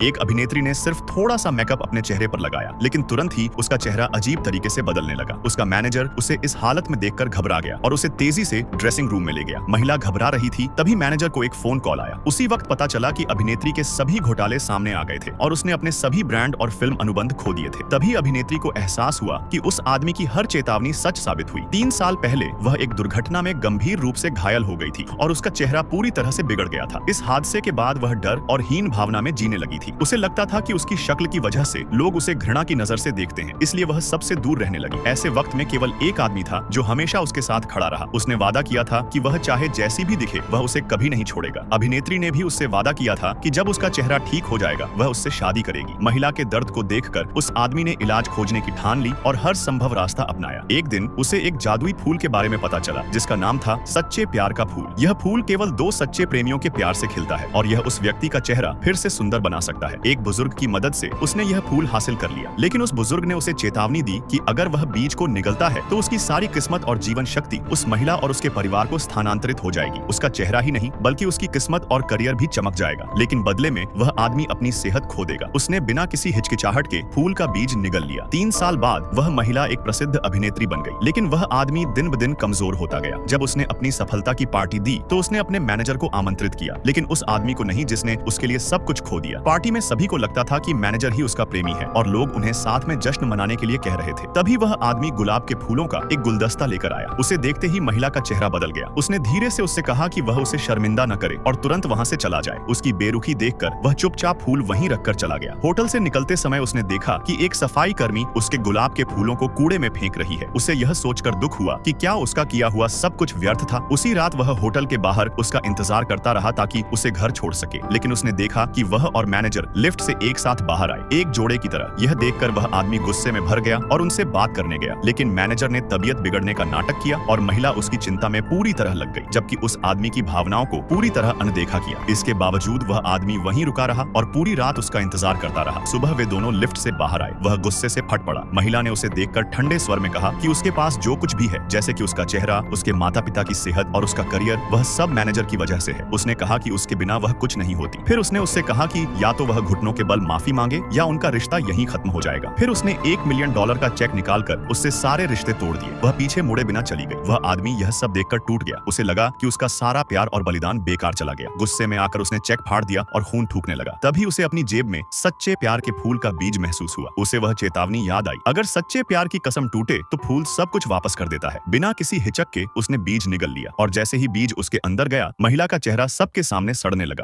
एक अभिनेत्री ने सिर्फ थोड़ा सा मेकअप अपने चेहरे पर लगाया, लेकिन तुरंत ही उसका चेहरा अजीब तरीके से बदलने लगा। उसका मैनेजर उसे इस हालत में देखकर घबरा गया और उसे तेजी से ड्रेसिंग रूम में ले गया। महिला घबरा रही थी, तभी मैनेजर को एक फोन कॉल आया। उसी वक्त पता चला कि अभिनेत्री के सभी घोटाले सामने आ गए थे और उसने अपने सभी ब्रांड और फिल्म अनुबंध खो दिए थे। तभी अभिनेत्री को एहसास हुआ कि उस आदमी की हर चेतावनी सच साबित हुई। 3 साल पहले वह एक दुर्घटना में गंभीर रूप से घायल हो गई थी और उसका चेहरा पूरी तरह से बिगड़ गया था। इस हादसे के बाद वह डर और हीन भावना में जीने लगी थी। उसे लगता था कि उसकी शक्ल की वजह से लोग उसे घृणा की नजर से देखते हैं, इसलिए वह सबसे दूर रहने लगी। ऐसे वक्त में केवल एक आदमी था जो हमेशा उसके साथ खड़ा रहा। उसने वादा किया था कि वह चाहे जैसी भी दिखे वह उसे कभी नहीं छोड़ेगा। अभिनेत्री ने भी उससे वादा किया था कि जब उसका चेहरा ठीक हो जाएगा वह उससे शादी करेगी। महिला के दर्द को देखकर उस आदमी ने इलाज खोजने की ठान ली और हर संभव रास्ता अपनाया। एक दिन उसे एक जादुई फूल के बारे में पता चला जिसका नाम था सच्चे प्यार का फूल। यह फूल केवल 2 सच्चे प्रेमियों के प्यार से खिलता है और यह उस व्यक्ति का चेहरा फिर से सुंदर बना सकता है। एक बुजुर्ग की मदद से उसने यह फूल हासिल कर लिया, लेकिन उस बुजुर्ग ने उसे चेतावनी दी कि अगर वह बीज को निगलता है तो उसकी सारी किस्मत और जीवन शक्ति उस महिला और उसके परिवार को स्थानांतरित हो जाएगी। उसका चेहरा ही नहीं बल्कि उसकी किस्मत और करियर भी चमक जाएगा, लेकिन बदले में वह आदमी अपनी सेहत खो देगा। उसने बिना किसी हिचकिचाहट के फूल का बीज निगल लिया। 3 साल बाद वह महिला एक प्रसिद्ध अभिनेत्री बन गई, लेकिन वह आदमी दिन ब दिन कमजोर होता गया। जब उसने अपनी सफलता की पार्टी दी तो उसने अपने मैनेजर को आमंत्रित किया, लेकिन उस आदमी को नहीं जिसने उसके लिए सब कुछ खो दिया। पार्टी में सभी को लगता था कि मैनेजर ही उसका प्रेमी है और लोग उन्हें साथ में जश्न मनाने के लिए कह रहे थे। तभी वह आदमी गुलाब के फूलों का एक गुलदस्ता लेकर आया। उसे देखते ही महिला का चेहरा बदल गया। उसने धीरे से उससे कहा कि वह उसे शर्मिंदा न करे और तुरंत वहां से चला जाए। उसकी बेरुखी देखकर वह चुपचाप फूल वहीं रखकर चला गया। होटल से निकलते समय उसने देखा कि एक सफाई कर्मी उसके गुलाब के फूलों को कूड़े में फेंक रही है। उसे यह सोचकर दुख हुआ कि क्या उसका किया हुआ सब कुछ व्यर्थ था। उसी रात वह होटल के बाहर उसका इंतजार करता रहा ताकि उसे घर छोड़ सके, लेकिन उसने देखा कि वह और मैनेजर लिफ्ट से एक साथ बाहर आए, एक जोड़े की तरह। यह देखकर वह आदमी गुस्से में भर गया और उनसे बात करने गया, लेकिन मैनेजर ने तबीयत बिगड़ने का नाटक किया और महिला उसकी चिंता में पूरी तरह लग गई, जबकि उस आदमी की भावनाओं को पूरी तरह अनदेखा किया। इसके बावजूद वह आदमी वहीं रुका रहा और पूरी रात उसका इंतजार करता रहा। सुबह वे दोनों लिफ्ट से बाहर आए। वह गुस्से से फट पड़ा। महिला ने उसे देखकर ठंडे स्वर में कहा कि उसके पास जो कुछ भी है, जैसे कि उसका चेहरा, उसके माता पिता की सेहत और उसका करियर, वह सब मैनेजर की वजह से है। उसने कहा कि उसके बिना वह कुछ नहीं होती। फिर उसने उससे कहा कि या तो वह घुटनों के बल माफी मांगे या उनका रिश्ता यहीं खत्म हो जाएगा। फिर उसने $1 मिलियन का चेक निकालकर उससे सारे रिश्ते तोड़ दिए। वह पीछे मुड़े बिना चली गई। वह आदमी यह सब देखकर टूट गया। उसे लगा कि उसका सारा प्यार और बलिदान बेकार चला गया। गुस्से में आकर उसने चेक फाड़ दिया और खून थूकने लगा। तभी उसे अपनी जेब में सच्चे प्यार के फूल का बीज महसूस हुआ। उसे वह चेतावनी याद आई, अगर सच्चे प्यार की कसम टूटे तो फूल सब कुछ वापस कर देता है। बिना किसी हिचक के उसने बीज निगल लिया और जैसे ही बीज उसके अंदर गया, महिला का चेहरा सबके सामने सड़ने लगा।